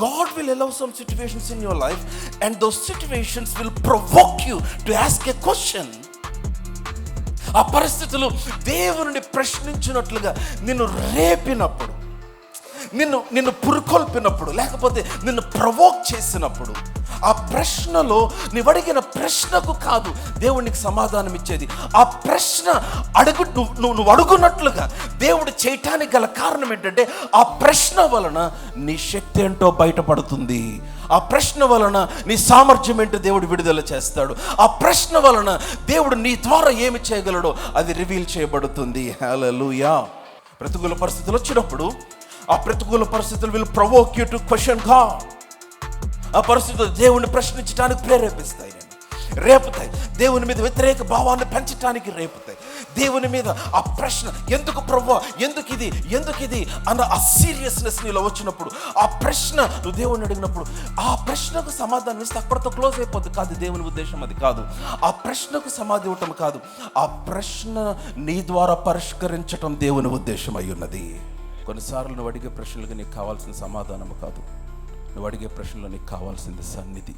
God will allow some situations in your life, and those situations will provoke you to ask a question. ఆ పరిస్థితులు దేవుని ప్రశ్నించినట్లుగా నిన్ను రేపినప్పుడు, నిన్ను పురుకొల్పినప్పుడు, లేకపోతే నిన్ను ప్రవోక్ చేసినప్పుడు, ఆ ప్రశ్నలో నీవు అడిగిన ప్రశ్నకు కాదు దేవునికి సమాధానం ఇచ్చేది. ఆ ప్రశ్న నువ్వు అడుగున్నట్లుగా దేవుడు చేయటానికి గల కారణం ఏంటంటే, ఆ ప్రశ్న వలన నీ శక్తి ఏంటో బయటపడుతుంది. ఆ ప్రశ్న వలన నీ సామర్థ్యం ఏంటో దేవుడు విడుదల చేస్తాడు. ఆ ప్రశ్న వలన దేవుడు నీ ద్వారా ఏమి చేయగలడో అది రివీల్ చేయబడుతుంది. హల్లెలూయా. ప్రతికూల పరిస్థితులు వచ్చినప్పుడు ఆ ప్రతికూల పరిస్థితులు will provoke you to question God. ఆ పరిస్థితులు దేవుణ్ణి ప్రశ్నించడానికి ప్రేరేపిస్తాయి, రేపుతాయి. దేవుని మీద వ్యతిరేక భావాన్ని పెంచడానికి రేపుతాయి. దేవుని మీద ఆ ప్రశ్న, ఎందుకు ప్రభువా, ఎందుకు ఇది అన్న ఆ సీరియస్నెస్ నీలో వచ్చినప్పుడు, ఆ ప్రశ్న నువ్వు దేవుణ్ణి అడిగినప్పుడు, ఆ ప్రశ్నకు సమాధానం ఇస్తే అక్కడితో క్లోజ్ అయిపోద్ది కాదు. దేవుని ఉద్దేశం అది కాదు. ఆ ప్రశ్నకు సమాధి ఇవ్వటం కాదు, ఆ ప్రశ్న నీ ద్వారా పరిష్కరించటం దేవుని ఉద్దేశం అయి ఉన్నది. కొన్నిసార్లు నువ్వు అడిగే ప్రశ్నలకు నీకు కావాల్సిన సమాధానం కాదు, నువ్వు అడిగే ప్రశ్నలో నీకు కావాల్సింది సన్నిధి.